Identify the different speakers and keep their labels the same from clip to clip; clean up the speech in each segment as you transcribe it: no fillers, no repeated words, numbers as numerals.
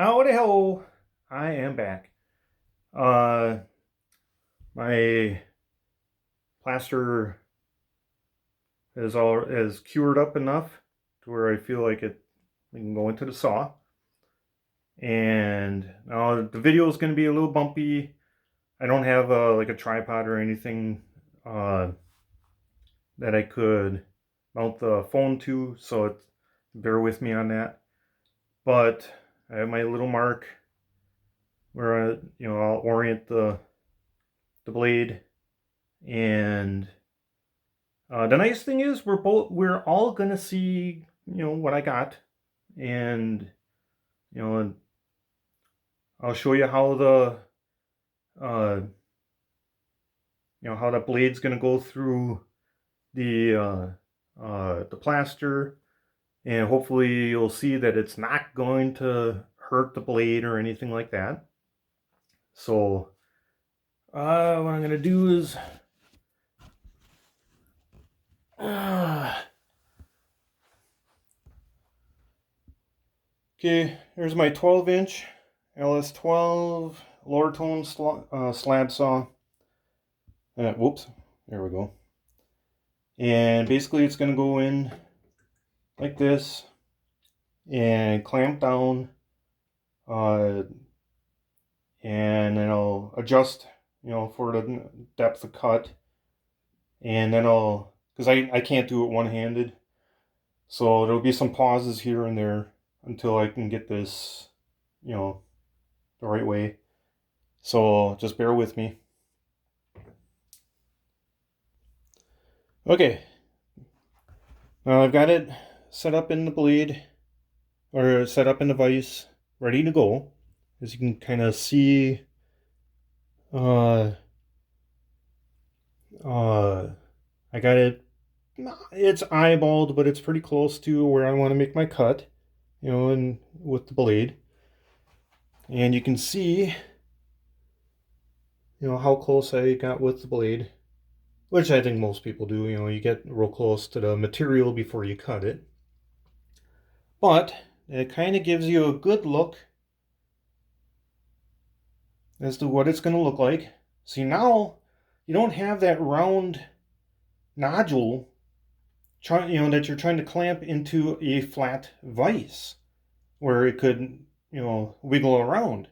Speaker 1: Howdy ho! I am back. Uh, my plaster is cured up enough to where I feel like we can go into the saw. And now the video is going to be a little bumpy. I don't have like a tripod or anything uh, that I could mount the phone to, so bear with me on that. But I have my little mark where I'll orient the blade. And the nice thing is we're all gonna see what I got. And I'll show you how uh, how the blade's gonna go through the plaster, and hopefully you'll see that it's not going to hurt the blade or anything like that. So what I'm gonna do is okay, here's my 12-inch LS12 lower tone slab saw. Whoops, there we go. And basically it's going to go in like this and clamp down, and then I'll adjust, for the depth of cut. And then because I can't do it one-handed, so there'll be some pauses here and there until I can get this, the right way. So just bear with me. Okay, now I've got it set up in the blade, or set up in the vise, ready to go. As you can kind of see, I got it, it's eyeballed, but it's pretty close to where I want to make my cut, and with the blade. And you can see, how close I got with the blade, which I think most people do. You get real close to the material before you cut it. But it kind of gives you a good look as to what it's going to look like. See, now you don't have that round nodule that you're trying to clamp into a flat vise where it could, wiggle around.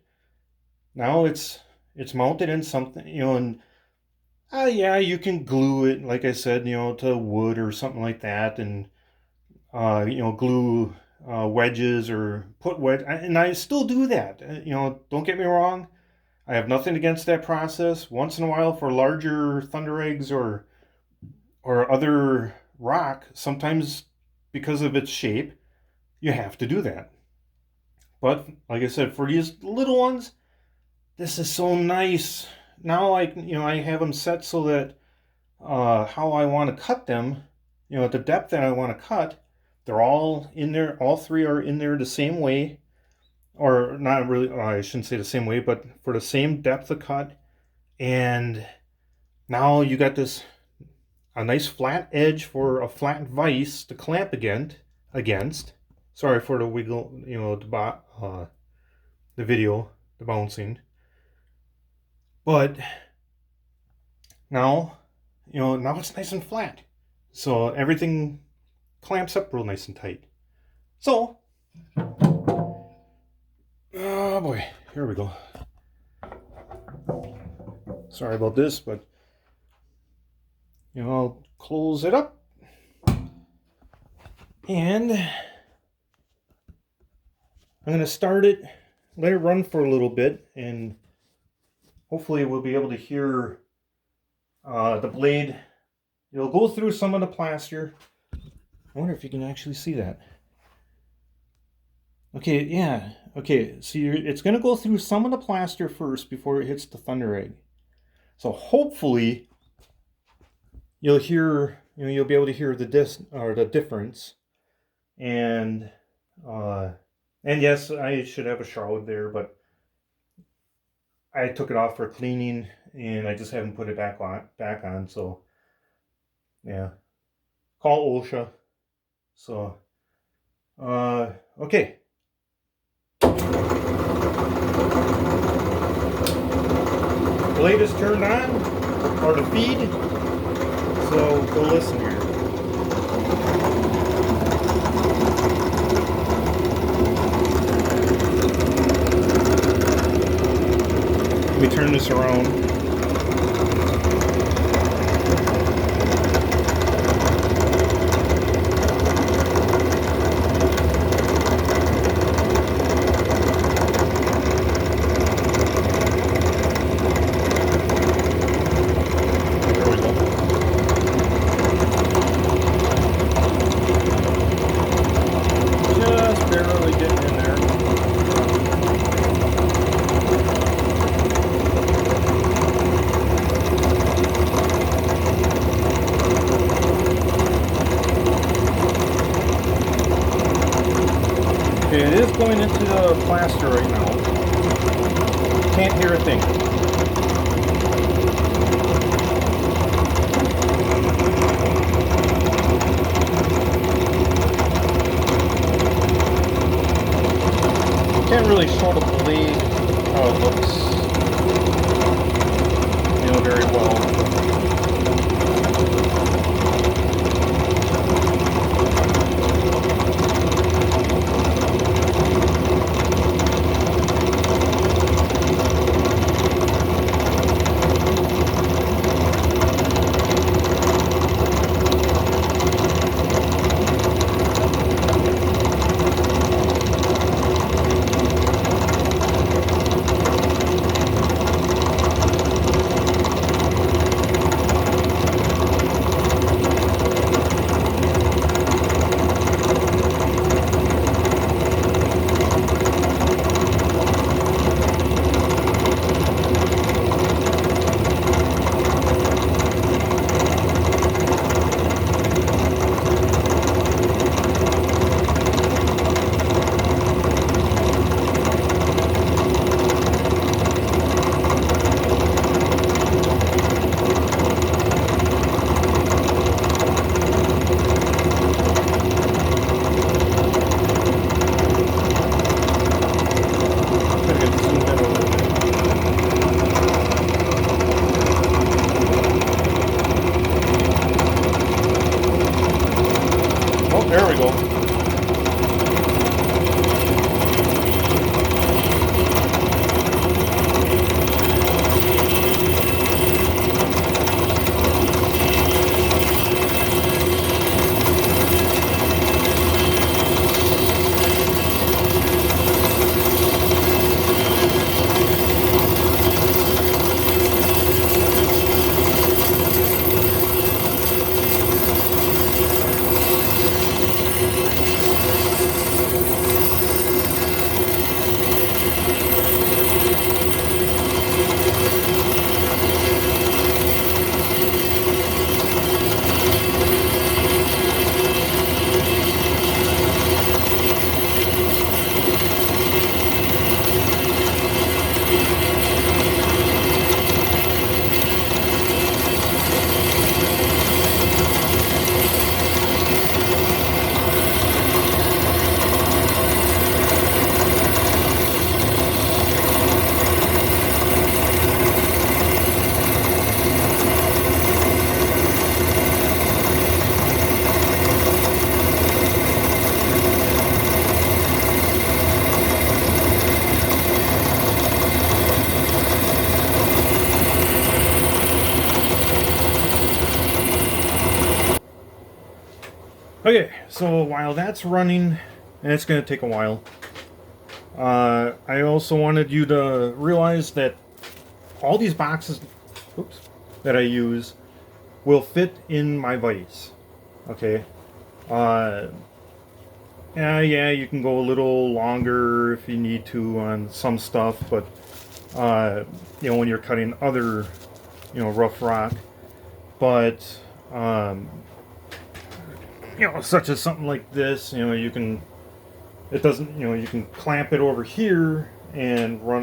Speaker 1: Now it's mounted in something, and yeah, you can glue it, like I said, to wood or something like that, and glue wedges or put wedge, and I still do that. Don't get me wrong. I have nothing against that process. Once in a while, for larger thunder eggs or other rock, sometimes because of its shape, you have to do that. But like I said, for these little ones, this is so nice. Now I have them set so that how I want to cut them, at the depth that I want to cut, they're all in there. All three are in there the same way, or not really. I shouldn't say the same way, but for the same depth of cut. And now you got a nice flat edge for a flat vise to clamp against. Sorry for the wiggle, the video, the bouncing. But now, now it's nice and flat. So everything clamps up real nice and tight. So, oh boy, here we go. Sorry about this, but I'll close it up. And I'm going to start it, let it run for a little bit, and hopefully we'll be able to hear the blade. It'll go through some of the plaster. I wonder if you can actually see that. Okay, yeah. Okay, so it's going to go through some of the plaster first before it hits the thunder egg. So hopefully you'll hear, you'll be able to hear the difference. And yes, I should have a shroud there, but I took it off for cleaning and I just haven't put it back on. So yeah, call OSHA. So okay. blade is turned on, or the feed, so go listen here. Let me turn this around. Okay, it is going into the plaster right now. Can't hear a thing. Can't really show the blade how it looks, very well. Oh, there we go. Okay, so while that's running, and it's going to take a while, I also wanted you to realize that all these boxes, that I use will fit in my vise. Okay, yeah, you can go a little longer if you need to on some stuff, but when you're cutting other, rough rock, but such as something like this, you can, it doesn't, you can clamp it over here and run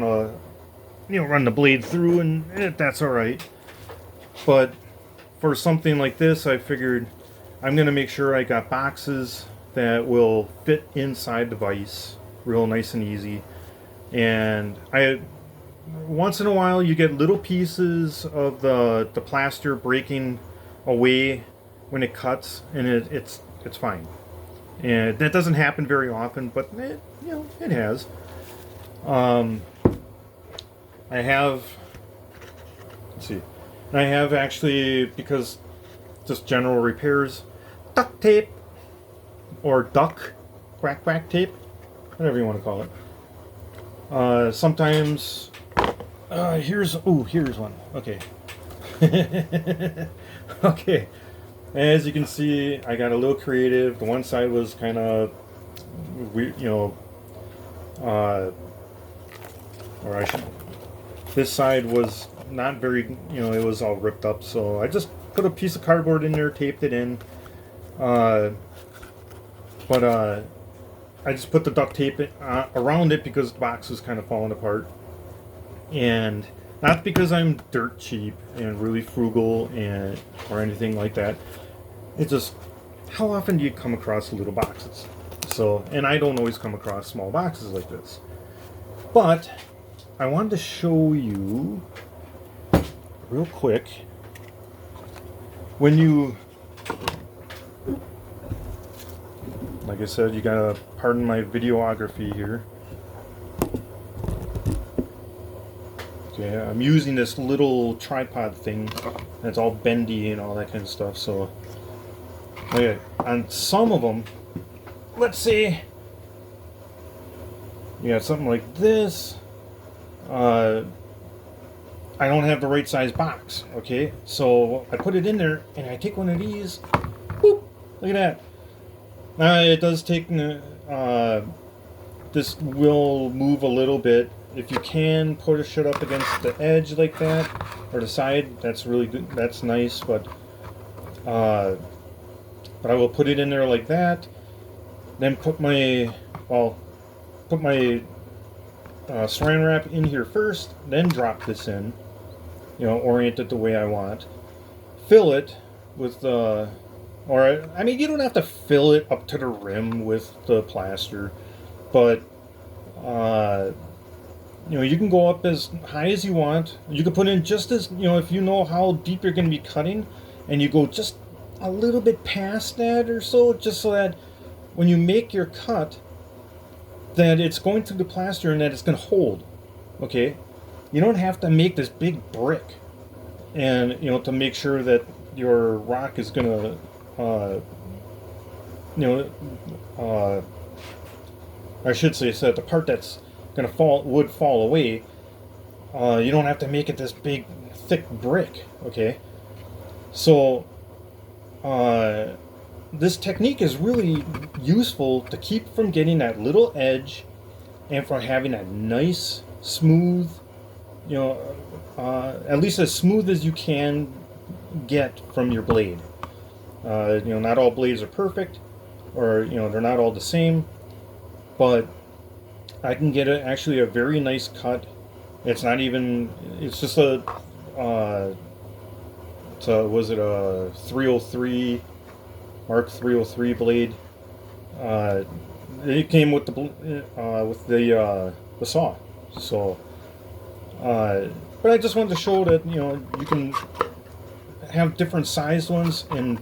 Speaker 1: the blade through, and that's all right. But for something like this, I figured I'm going to make sure I got boxes that will fit inside the vise real nice and easy. And once in a while you get little pieces of the plaster breaking away when it cuts, and it's fine. And that doesn't happen very often, but it has. Um, I have, let's see, I have actually, because just general repairs, duct tape or duck quack quack tape, whatever you want to call it. Sometimes here's one. Okay. Okay. As you can see, I got a little creative. The one side was kind of weird, or I should. This side was not very, it was all ripped up. So I just put a piece of cardboard in there, taped it in. But I just put the duct tape around it because the box was kind of falling apart. And not because I'm dirt cheap and really frugal or anything like that. It's just, how often do you come across little boxes? So, and I don't always come across small boxes like this. But I wanted to show you real quick, when you, like I said, you gotta pardon my videography here. Okay, I'm using this little tripod thing that's all bendy and all that kind of stuff. So, okay, on some of them, let's see, you got something like this. I don't have the right size box. Okay, so I put it in there and I take one of these. Boop! Look at that. It does take. This will move a little bit. If you can push it up against the edge like that, or the side, that's really good. That's nice, but I will put it in there like that. Then put my saran wrap in here first. Then drop this in. Orient it the way I want. Fill it with you don't have to fill it up to the rim with the plaster, but you can go up as high as you want. You can put in just as, if you know how deep you're going to be cutting, and you go just a little bit past that or so, just so that when you make your cut, that it's going through the plaster and that it's going to hold. Okay? You don't have to make this big brick, and, to make sure that your rock is going to, I should say, so that the part that's gonna would fall away. You don't have to make it this big, thick brick. Okay, so this technique is really useful to keep from getting that little edge, and for having a nice, smooth, at least as smooth as you can get from your blade. Not all blades are perfect, or they're not all the same, but I can get actually a very nice cut. It's not even, it's just was it a 303, Mark 303 blade? It came with the saw. So, but I just wanted to show that, you can have different sized ones and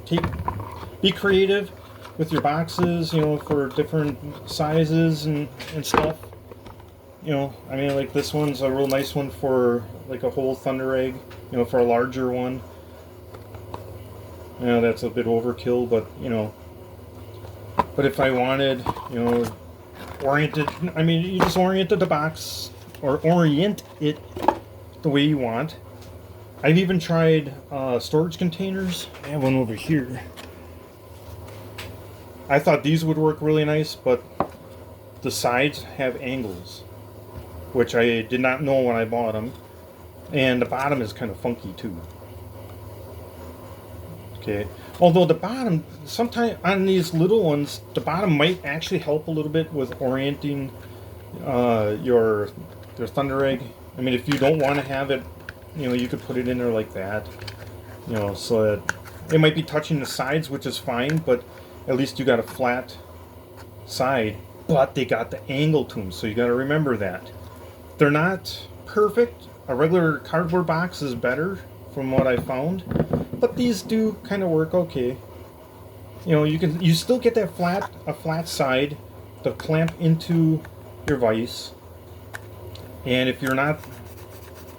Speaker 1: be creative with your boxes, for different sizes and stuff. Like this one's a real nice one for like a whole thunder egg, for a larger one. That's a bit overkill, but if I wanted, oriented, you just oriented the box, or orient it the way you want. I've even tried storage containers. I have one over here. I thought these would work really nice, but the sides have angles, which I did not know when I bought them. And the bottom is kind of funky too. Okay. Although the bottom, sometimes on these little ones, the bottom might actually help a little bit with orienting your thunder egg. If you don't want to have it, you could put it in there like that. So that it might be touching the sides, which is fine, but at least you got a flat side, but they got the angle to them, so you got to remember that. They're not perfect. A regular cardboard box is better from what I found, but these do kind of work okay. You know, you still get that flat side to clamp into your vise. And if you're not,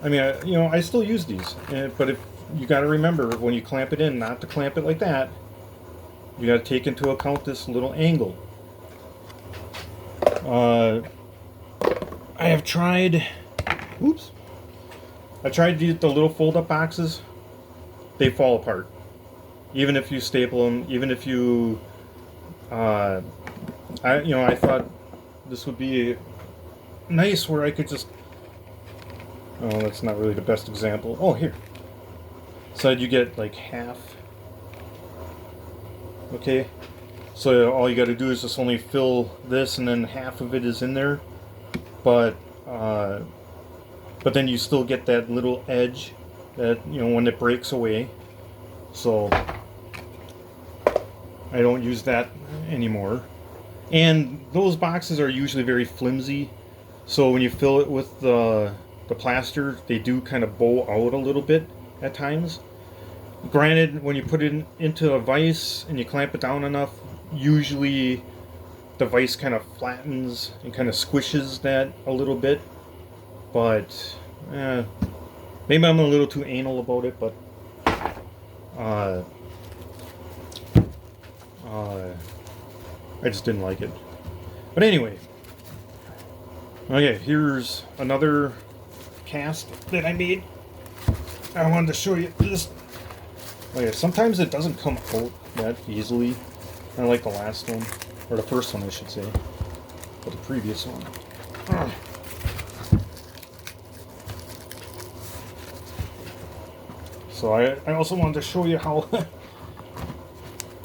Speaker 1: I mean, you know, I still use these, but if you got to remember when you clamp it in, not to clamp it like that. You got to take into account this little angle. I have tried. Oops. I tried the little fold-up boxes. They fall apart. Even if you staple them, even if you, I thought this would be nice where I could just. Oh, that's not really the best example. Oh, here. So you get like half. Okay. So all you got to do is just only fill this, and then half of it is in there. But then you still get that little edge that, you know, when it breaks away. So I don't use that anymore. And those boxes are usually very flimsy. So when you fill it with the plaster, they do kind of bow out a little bit at times. Granted, when you put it into a vise and you clamp it down enough, usually the vise kind of flattens and kind of squishes that a little bit. But maybe I'm a little too anal about it, but I just didn't like it. But anyway, okay, here's another cast that I made. I wanted to show you this. Okay, sometimes it doesn't come out that easily. I like the last one, or the first one I should say, or the previous one. So I also wanted to show you how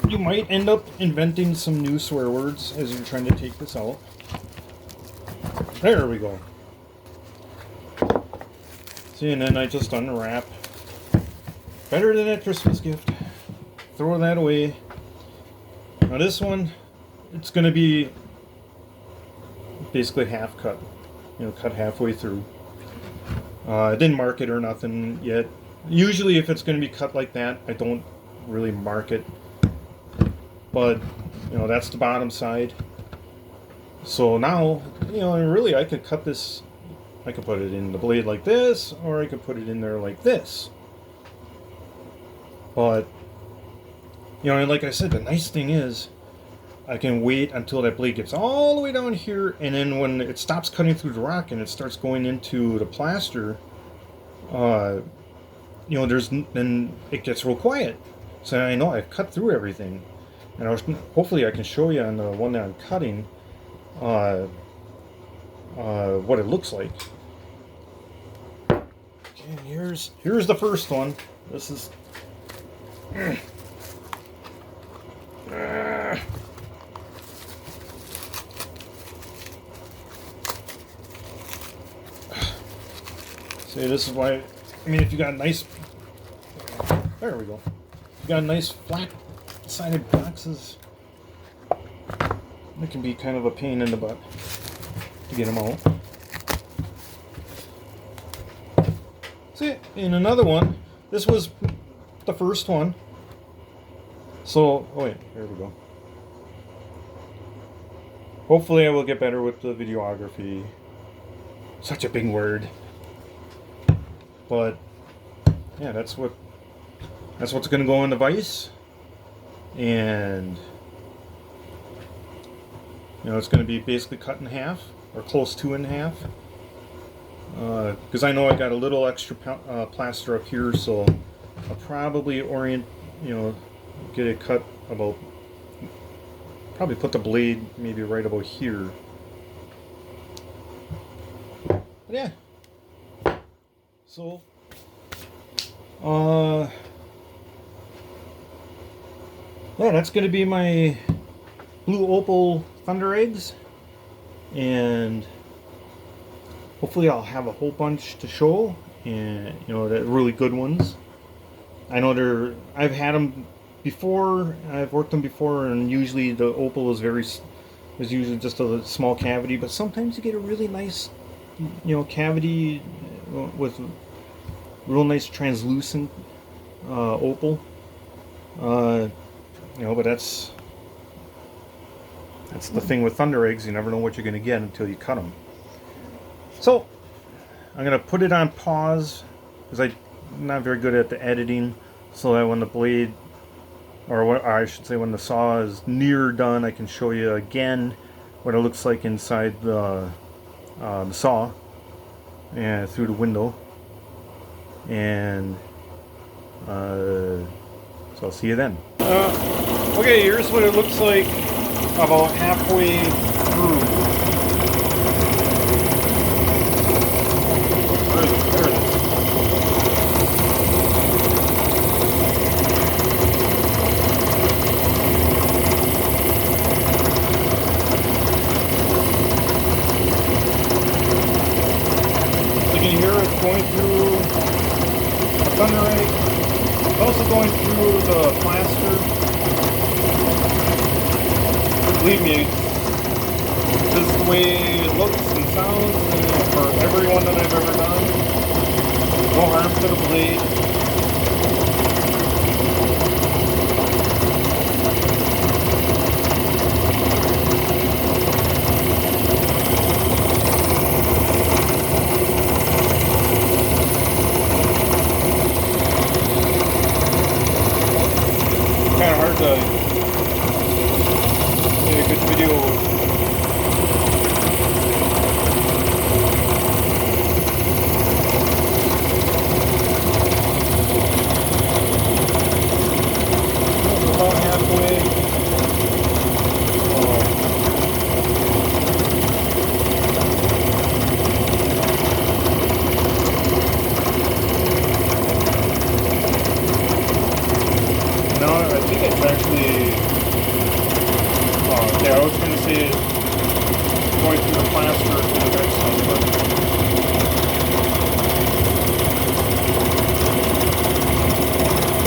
Speaker 1: you might end up inventing some new swear words as you're trying to take this out. There we go. See, and then I just unwrap. Better than a Christmas gift. Throw that away. Now this one, it's going to be basically half cut. You know, cut halfway through. I didn't mark it or nothing yet. Usually if it's going to be cut like that, I don't really mark it. But, you know, that's the bottom side. So now, you know, really I could cut this. I could put it in the blade like this, or I could put it in there like this. But, you know, like I said, the nice thing is I can wait until that blade gets all the way down here, and then when it stops cutting through the rock and it starts going into the plaster, you know, then it gets real quiet. So I know I've cut through everything. And hopefully I can show you on the one that I'm cutting what it looks like. Okay, and here's the first one. This is see, this is why, I mean, if you got a nice, there we go. You got a nice flat-sided boxes, it can be kind of a pain in the butt to get them out. See, in another one, this was the first one. So, oh wait, there we go. Hopefully I will get better with the videography. Such a big word. But yeah, that's what's going to go in the vise. And you know, it's going to be basically cut in half, or close to in half. Because I know I got a little extra plaster up here, so I'll probably get it cut about, probably put the blade maybe right about here. But yeah. So, yeah, that's going to be my blue opal thunder eggs, and hopefully I'll have a whole bunch to show, and you know, they're really good ones. I know I've had them before, I've worked them before, and usually the opal is usually just a small cavity, but sometimes you get a really nice, you know, cavity with real nice translucent opal. But that's the thing with thunder eggs. You never know what you're going to get until you cut them. So I'm going to put it on pause because I'm not very good at the editing, so that when the blade, or what I should say, when the saw is near done, I can show you again what it looks like inside the saw and through the window. And so I'll see you then. Okay, here's what it looks like about halfway through. There it is. You can hear it going through the thunder egg. It's also going through the plaster. Believe me, this is the way it looks and sounds, and for everyone that I've ever done. No harm to the blade. Kind of hard to get a good video. About halfway. No, I think it's actually. Yeah, I was going to say going through the plaster to the next one, but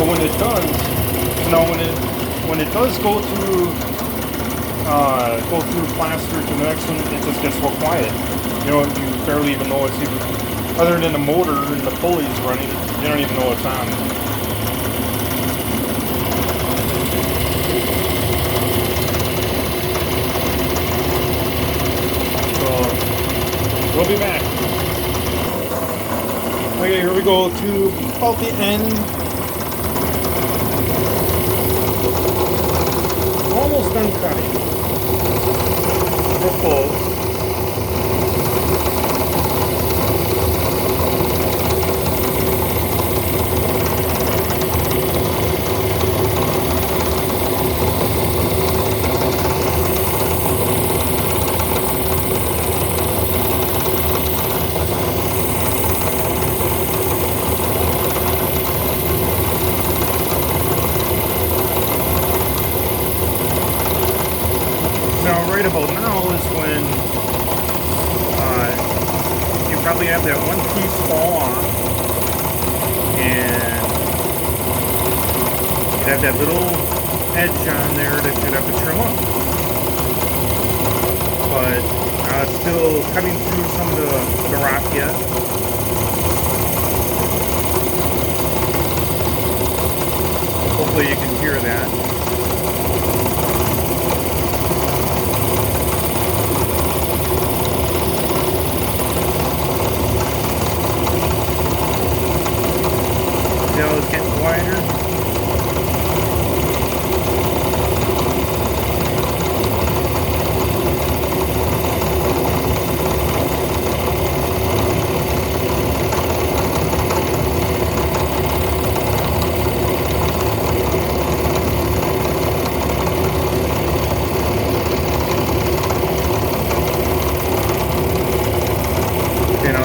Speaker 1: when it does. When it does go through plaster to the next one, it just gets real quiet. You barely even know it's even, other than the motor and the pulleys running, you don't even know it's on. So we'll be back. Okay, here we go to about the end. Almost done cutting. We're close. Now, right about now is when you probably have that one piece fall off, and you'd have that little edge on there that you'd have to trim up. But it's still cutting through some of the rock yet. Hopefully you can hear that. It's getting wider.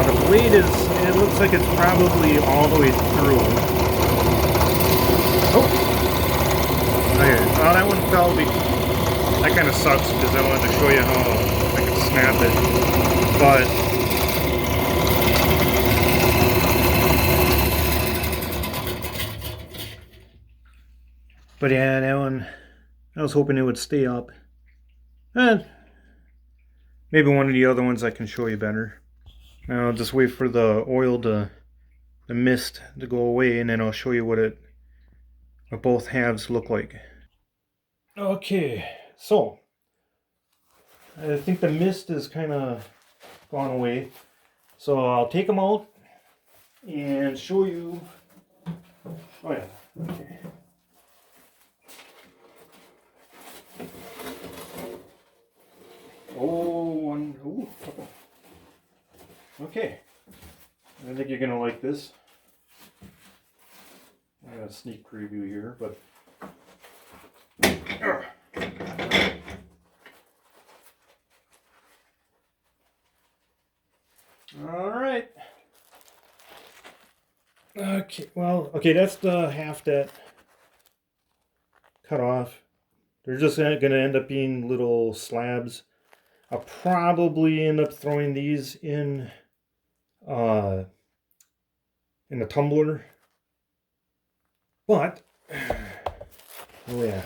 Speaker 1: The blade it looks like it's probably all the way through. Oh! Okay, well that one fell. That kind of sucks because I wanted to show you how I can snap it. But yeah, that one, I was hoping it would stay up. Maybe one of the other ones I can show you better. Now I'll just wait for the oil to, the mist to go away, and then I'll show you what both halves look like. Okay, so I think the mist is kind of gone away. So I'll take them out and show you. Oh yeah. Okay. Oh, one. Ooh. Okay. I think you're gonna like this. I got a sneak preview here, but. All right. Okay. Well. Okay. That's the half that cut off. They're just gonna end up being little slabs. I'll probably end up throwing these uh, in the tumbler. But, oh yeah.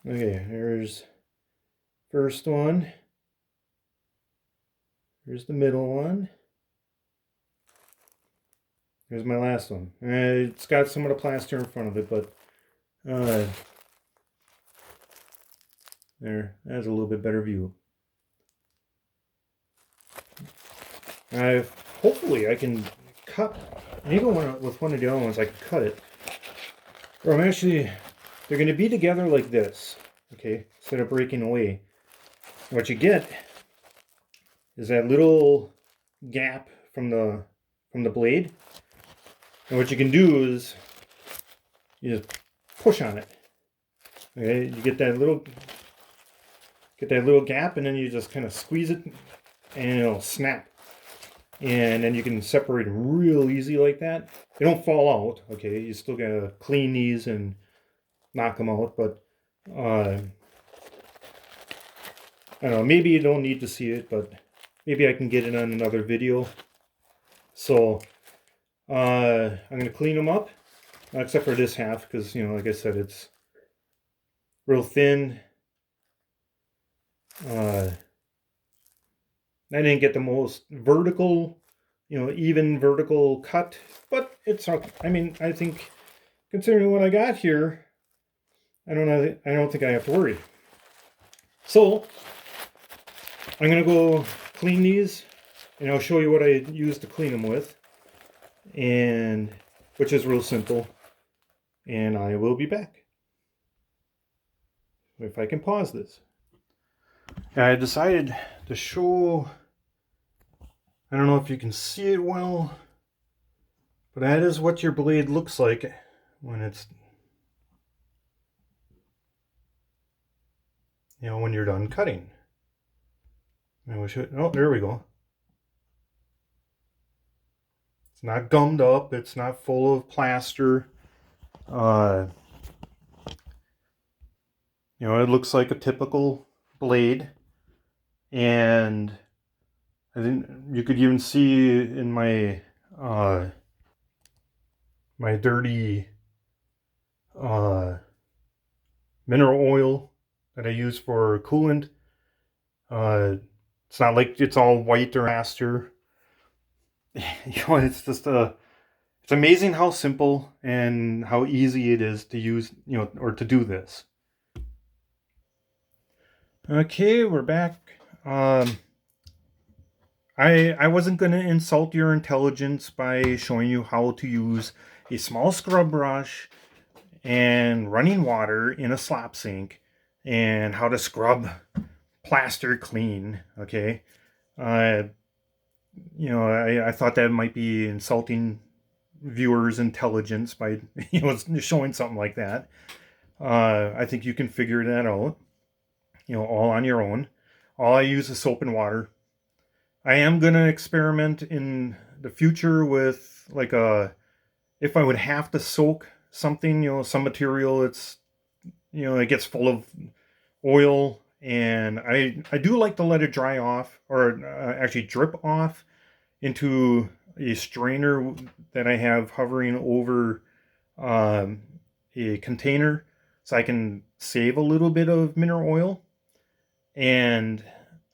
Speaker 1: Okay, here's first one. Here's the middle one. Here's my last one. It's got some of the plaster in front of it, but there, that's a little bit better view. Hopefully I can cut, even with one of the other ones, I can cut it. Or I'm actually, they're going to be together like this, okay, instead of breaking away. What you get is that little gap from the blade, and what you can do is you just push on it. Okay, you get that little gap, and then you just kind of squeeze it, and it'll snap. And then you can separate them real easy like that. They don't fall out. Okay, you still gotta clean these and knock them out, but I don't know. Maybe you don't need to see it, but maybe I can get it on another video. So I'm gonna clean them up, except for this half, because like I said, it's real thin. I didn't get the most vertical, even vertical cut, but it's okay. I mean, I think considering what I got here, I don't think I have to worry. So I'm gonna go clean these, and I'll show you what I use to clean them with, and which is real simple. And I will be back if I can pause this. I decided to show. I don't know if you can see it well, but that is what your blade looks like when it's, when you're done cutting. And we should, oh, there we go. It's not gummed up. It's not full of plaster. It looks like a typical blade. And I think you could even see in my my dirty mineral oil that I use for coolant. It's not like it's all white or plaster. It's just it's amazing how simple and how easy it is to use, or to do this. Okay, we're back. I wasn't going to insult your intelligence by showing you how to use a small scrub brush and running water in a slop sink and how to scrub plaster clean. Okay. I thought that might be insulting viewers' intelligence by showing something like that. I think you can figure that out, all on your own. All I use is soap and water. I am going to experiment in the future with if I would have to soak something, some material, it's, it gets full of oil, and I do like to let it dry off, or actually drip off into a strainer that I have hovering over a container, so I can save a little bit of mineral oil. And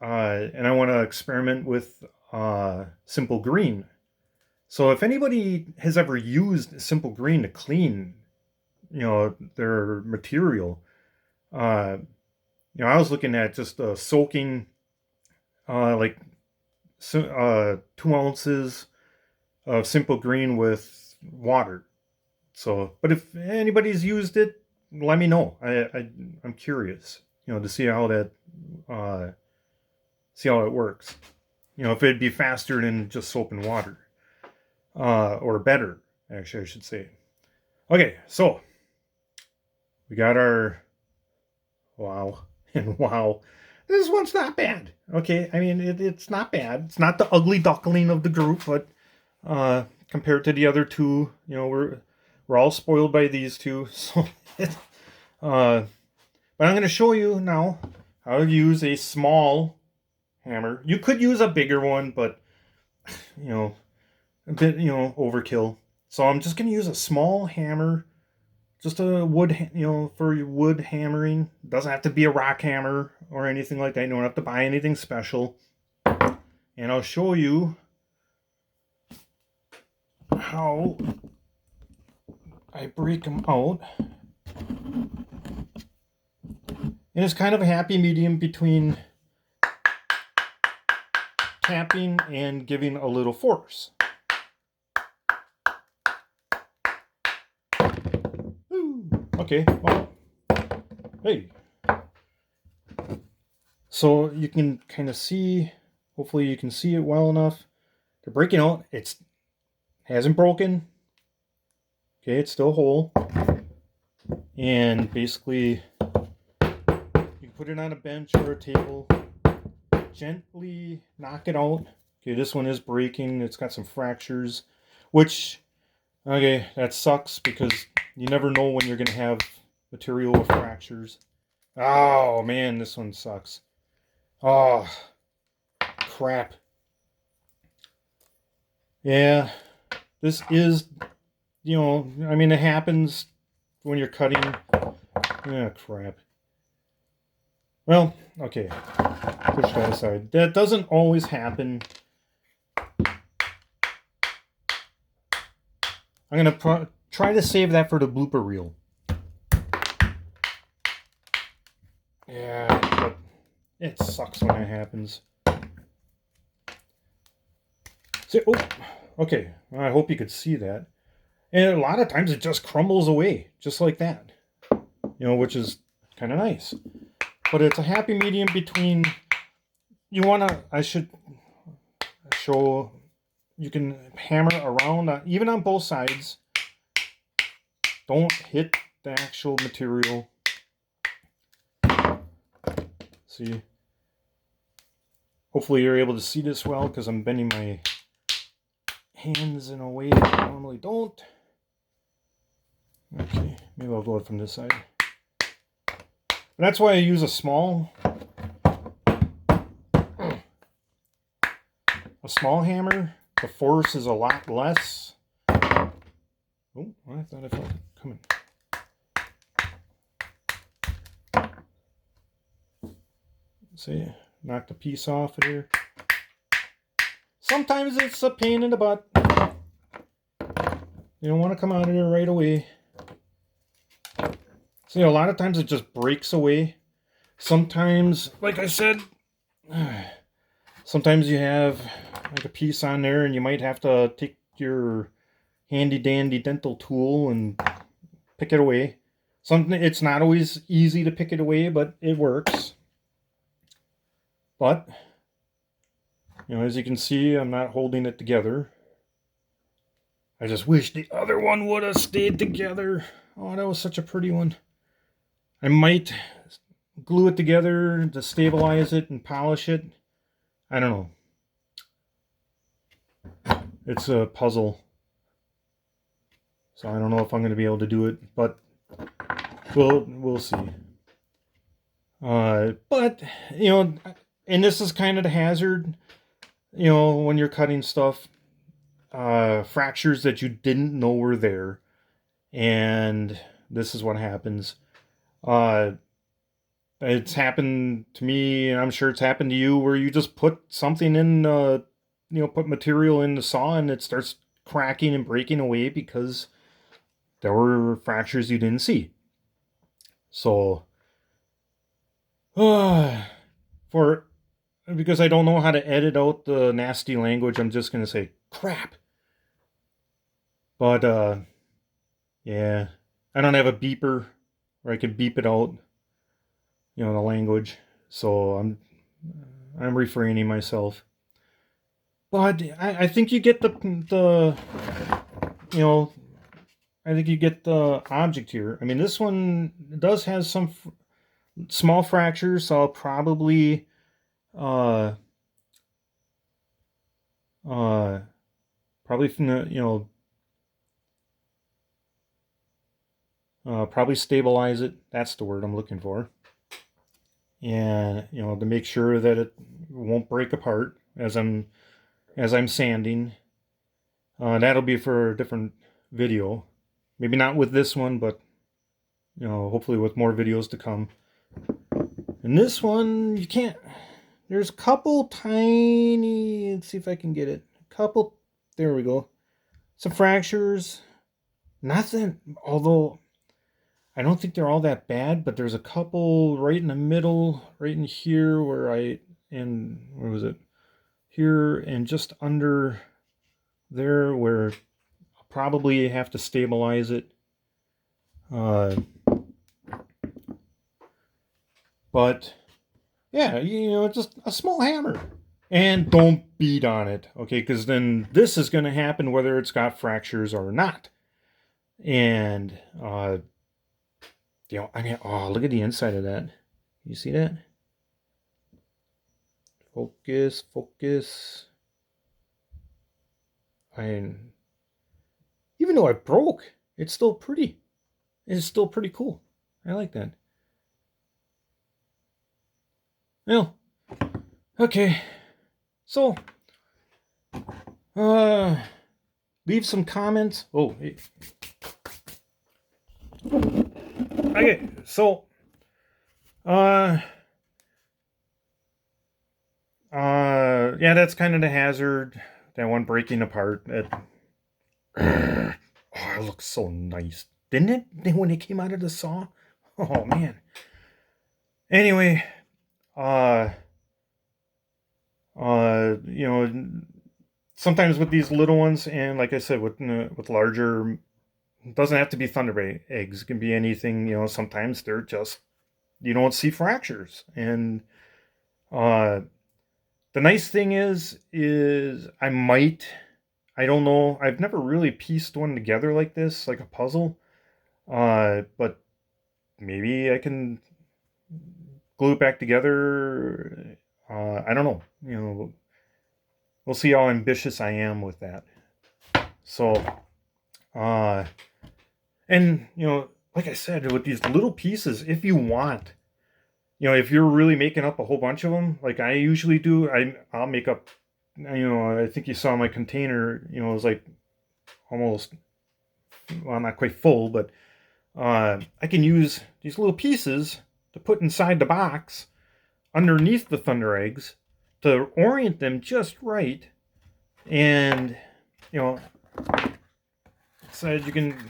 Speaker 1: I want to experiment with Simple Green. So if anybody has ever used Simple Green to clean, their material, uh, I was looking at just soaking like 2 ounces of Simple Green with water. So, but if anybody's used it, let me know. I'm curious, to uh, see how it works. If it'd be faster than just soap and water, or better, actually, I should say. Okay, so we got our wow and wow. This one's not bad. Okay, I mean it's not bad. It's not the ugly duckling of the group, but compared to the other two, we're all spoiled by these two. So, but I'm going to show you now how to use a small hammer. You could use a bigger one, but a bit overkill. So I'm just going to use a small hammer, just a wood, for your wood hammering. It doesn't have to be a rock hammer or anything like that. You don't have to buy anything special. And I'll show you how I break them out. And it's kind of a happy medium between tapping and giving a little force. Ooh, okay, well, hey. So you can kind of see, hopefully you can see it well enough. They're breaking out. It hasn't broken. Okay, it's still whole. And basically, you can put it on a bench or a table. Gently knock it out. Okay, this one is breaking. It's got some fractures, which, okay, that sucks because you never know when you're going to have material with fractures. Oh, man, this one sucks. Oh, crap. Yeah, this is, I mean, it happens when you're cutting. Ah, crap. Well, okay. Push that aside. That doesn't always happen. I'm going to try to save that for the blooper reel. Yeah, but it sucks when that happens. See, oh, okay. Well, I hope you could see that. And a lot of times it just crumbles away, just like that. Which is kind of nice. But it's a happy medium between, I should show, you can hammer around, even on both sides. Don't hit the actual material. See? Hopefully you're able to see this well, because I'm bending my hands in a way that I normally don't. Okay, maybe I'll go from this side. And that's why I use a small hammer. The force is a lot less. Oh, I thought I felt it coming. See, knock the piece off of here. Sometimes it's a pain in the butt. You don't want to come out of there right away. See, a lot of times it just breaks away. Sometimes, like I said, sometimes you have like a piece on there and you might have to take your handy dandy dental tool and pick it away. It's not always easy to pick it away, but it works. But, as you can see, I'm not holding it together. I just wish the other one would have stayed together. Oh, that was such a pretty one. I might glue it together to stabilize it and polish it. I don't know. It's a puzzle. So I don't know if I'm going to be able to do it, but we'll see. But, and this is kind of the hazard, when you're cutting stuff, fractures that you didn't know were there. And this is what happens. It's happened to me, and I'm sure it's happened to you, where you just put something in put material in the saw and it starts cracking and breaking away because there were fractures you didn't see. So, for because I don't know how to edit out the nasty language, I'm just gonna say crap. But yeah, I don't have a beeper where I can beep it out, the language. So I'm refraining myself. But I think you get the you know I think you get the object here. I mean, this one does have some small fractures, so I'll probably uh uh probably probably stabilize it. That's the word I'm looking for. And to make sure that it won't break apart as I'm sanding. That'll be for a different video. Maybe not with this one, but hopefully with more videos to come. And this one, you can't. There's a couple tiny. Let's see if I can get it. A couple. There we go. Some fractures. Nothing. Although I don't think they're all that bad, but there's a couple right in the middle, right in here where where was it? Here and just under there where I'll probably have to stabilize it. But yeah, just a small hammer. And don't beat on it, okay? Because then this is going to happen whether it's got fractures or not. And, I mean, oh, look at the inside of that. You see that? Focus, focus. Even though it broke, it's still pretty. It's still pretty cool. I like that. Well, okay. So, leave some comments. Oh, hey. Okay, so, yeah, that's kind of the hazard. That one breaking apart. Oh, it looks so nice, didn't it? When it came out of the saw. Oh man. Anyway, sometimes with these little ones, and like I said, with larger, it doesn't have to be Thunder eggs. It can be anything. Sometimes they're just you don't see fractures, and the nice thing is I don't know. I've never really pieced one together like this, like a puzzle. But maybe I can glue it back together. I don't know. We'll see how ambitious I am with that. So, and like I said, with these little pieces, if you want, if you're really making up a whole bunch of them, like I usually do, I'll make up. I think you saw my container. It was like almost, well, not quite full, but I can use these little pieces to put inside the box underneath the Thunder eggs to orient them just right. And, so you can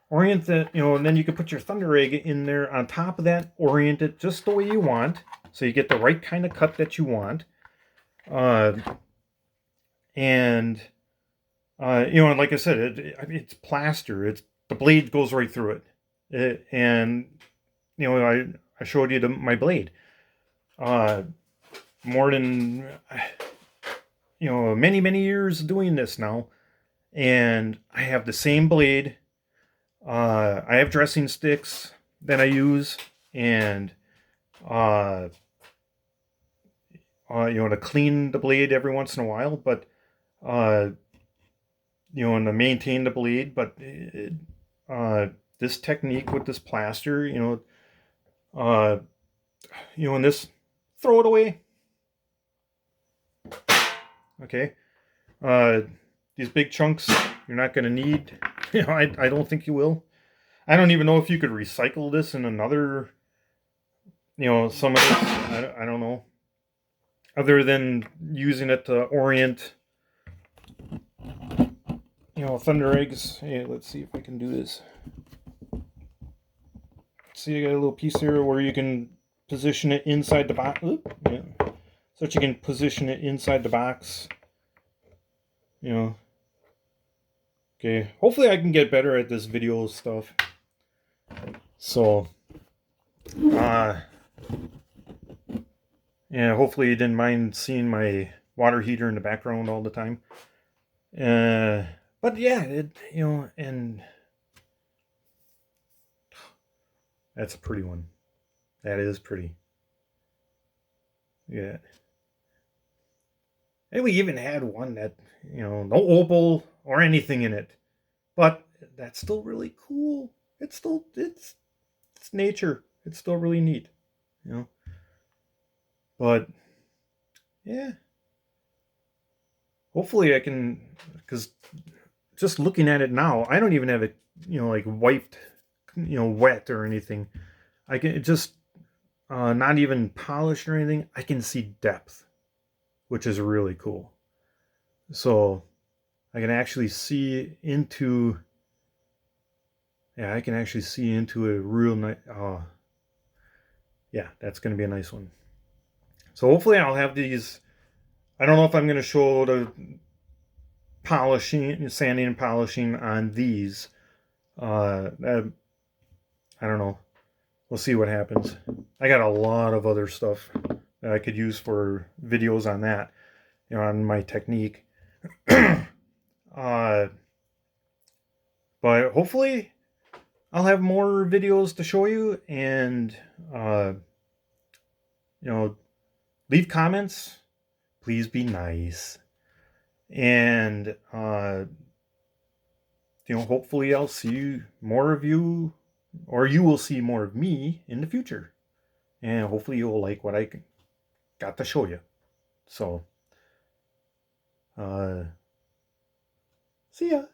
Speaker 1: orient that, and then you can put your Thunder egg in there on top of that, orient it just the way you want. So you get the right kind of cut that you want. And like I said, it's plaster. The blade goes right through it. And, I showed you my blade. More than, many, many years doing this now. And I have the same blade. I have dressing sticks that I use. And, to clean the blade every once in a while. But, and to maintain the blade. But, this technique with this plaster, and this, throw it away. Okay. These big chunks you're not going to need. I don't think you will. I don't even know if you could recycle this in another, some of this. I don't know. other than using it to orient, thunder eggs. Hey, let's see if I can do this. See, I got a little piece here where you can position it inside the box. Yeah. So that you can position it inside the box. Okay. Hopefully I can get better at this video stuff. So, yeah, hopefully you didn't mind seeing my water heater in the background all the time. But yeah, and that's a pretty one. That is pretty. Yeah. And we even had one that, no opal or anything in it. But that's still really cool. It's nature. It's still really neat. But yeah. Hopefully I can, because just looking at it now, I don't even have it, like wiped, wet or anything. I can just not even polished or anything. I can see depth, which is really cool. So I can actually see into. Yeah, I can actually see into a real nice. Yeah, that's going to be a nice one. So hopefully I'll have these. I don't know if I'm going to show the polishing, sanding and polishing on these. I don't know. We'll see what happens. I got a lot of other stuff that I could use for videos on that, on my technique. But hopefully I'll have more videos to show you, and leave comments. Please be nice. And hopefully I'll see more of you, or you will see more of me in the future. And hopefully you'll like what I got to show you. So, see ya.